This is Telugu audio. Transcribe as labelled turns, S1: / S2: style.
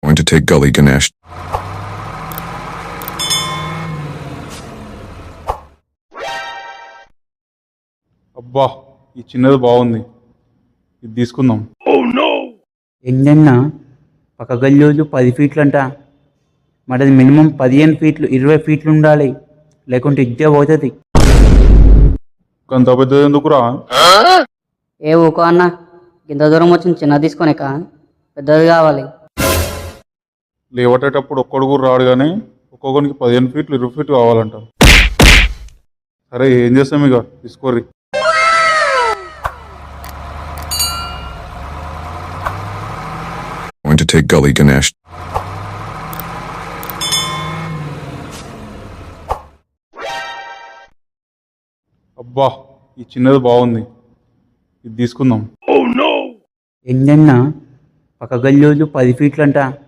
S1: Going to take Gully Ganesh.
S2: అబ్బా ఈ చిన్నది బాగుంది, ఇది తీసుకుందాం.
S3: ఏంటన్నా పక్క గల్లోజు 10 ఫీట్లంట, మరి అది మినిమం 15 ఫీట్లు 20 ఫీట్లు ఉండాలి, లేకుంటే ఇద్దే పోతుంది.
S2: అంత పెద్దది ఎందుకురా?
S4: ఏ ఊకో అన్న, ఇంత దూరం వచ్చింది చిన్నది తీసుకొనిక పెద్దది కావాలి.
S2: లేవటేటప్పుడు ఒక్కడు కూడా రాడు కానీ ఒక్కొక్కరికి 15 ఫీట్లు 20 ఫీట్లు కావాలంట. సరే ఏం చేస్తాం, ఇక తీసుకోర్రి.
S1: Going to take Gully Ganesh.
S2: అబ్బా ఈ చిన్నది బాగుంది, ఇది తీసుకుందాం.
S3: ఏంటన్నా పక్క గల్లోజు 10 ఫీట్లంట,